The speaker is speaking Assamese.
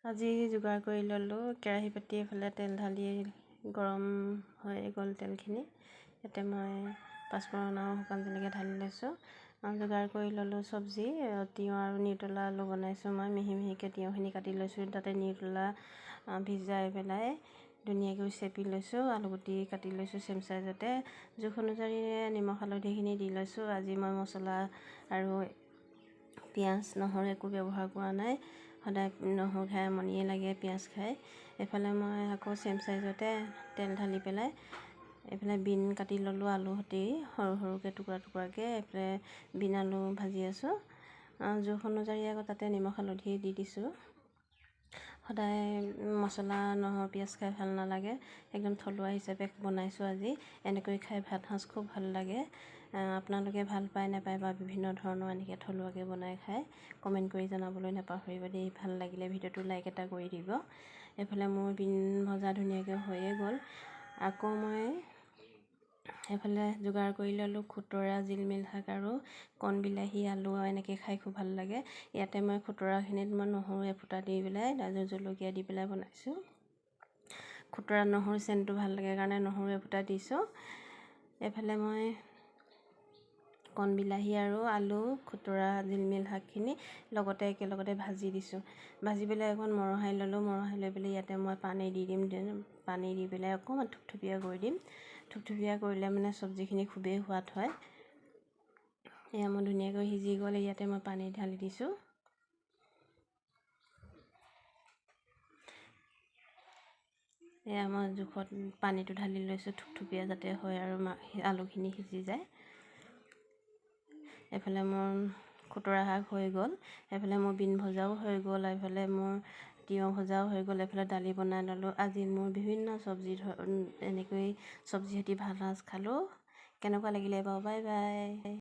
আজি যোগাৰ কৰি ল'লোঁ। কেৰাহী পাতি এফালে তেল ঢালি গৰম হৈ গ'ল তেলখিনি। ইয়াতে মই পাঁচফোৰণ আৰু শুকান জলকীয়া ঢালি লৈছোঁ। যোগাৰ কৰি ল'লোঁ চব্জি। তিয়ঁহ আৰু নিউটেলা আলু বনাইছোঁ। মই মিহি মিহিকৈ তিয়ঁহখিনি কাটি লৈছোঁ। তাতে নিউটেলা ভিজাই পেলাই ধুনীয়াকৈ চেপি লৈছোঁ। আলুগুটি কাটি লৈছোঁ চেম চাইজতে। জোখ অনুযায়ী নিমখ হালধিখিনি দি লৈছোঁ। আজি মই মছলা আৰু পিঁয়াজ নহৰু একো ব্যৱহাৰ কৰা নাই। সদায় নহৰু খাই আমনিয়ে লাগে, পিঁয়াজ খাই। এইফালে মই আকৌ চেম চাইজতে তেল ঢালি পেলাই এইফালে বিন কাটি ল'লোঁ আলু সৈতে সৰু সৰুকৈ টুকুৰা টুকুৰাকৈ। এইফালে বিন আলু ভাজি আছোঁ। জোখ অনুযায়ী আকৌ তাতে নিমখ হালধি দি দিছোঁ। সদায় মছলা নহৰু পিঁয়াজ খাই ভাল নালাগে, একদম থলুৱা হিচাপে বনাইছোঁ আজি। এনেকৈ খাই ভাত সাঁজ খুব ভাল লাগে। আপোনালোকে ভাল পায় নাপায় বা বিভিন্ন ধৰণৰ এনেকৈ থলুৱাকৈ বনাই খায় কমেণ্ট কৰি জনাবলৈ নাপাহৰিব দেই। ভাল লাগিলে ভিডিঅ'টো লাইক এটা কৰি দিব। এইফালে মোৰ বিন ভজা ধুনীয়াকৈ হৈয়ে গ'ল। আকৌ মই এইফালে যোগাৰ কৰি ল'লোঁ খুতৰা, জিলমিল শাক আৰু কণ বিলাহী, আলু এনেকৈ খাই খুব ভাল লাগে। ইয়াতে মই খুতৰাখিনিত মই নহৰু এফুটা দি পেলাই তাৰপিছত জলকীয়া দি পেলাই বনাইছোঁ। খুতৰা নহৰু চেণ্টটো ভাল লাগে কাৰণে নহৰু এফুটা দিছোঁ। এইফালে মই কণ বিলাহী আৰু আলু, খুতৰা, জিলমিল শাকখিনি লগতে একেলগতে ভাজি দিছোঁ। ভাজি পেলাই অকণ মৰহাই ল'লোঁ। মৰহাই লৈ পেলাই ইয়াতে মই পানী দি দিম। পানী দি পেলাই অকণমান থুপথুপীয়া কৰি দিম। থুপথুপীয়া কৰিলে মানে চব্জিখিনি খুবেই সোৱাদ হয়। এয়া মই ধুনীয়াকৈ সিজি গ'ল। ইয়াতে মই পানী ঢালি দিছোঁ। এয়া মই জোখত পানীটো ঢালি লৈছোঁ থুপথুপীয়া যাতে হয় আৰু আলুখিনি সিজি যায়। এইফালে মোৰ খুতৰা শাক হৈ গ'ল। এইফালে মোৰ বিন ভজাও হৈ গ'ল। এইফালে মোৰ তিয়ঁহ ভজাও হৈ গ'ল। এইফালে দালি বনাই ল'লোঁ। আজি মোৰ বিভিন্ন চব্জি এনেকৈ চব্জি সৈতে ভাত সাঁজ খালোঁ। কেনেকুৱা লাগিলে বাৰু? Bye bye.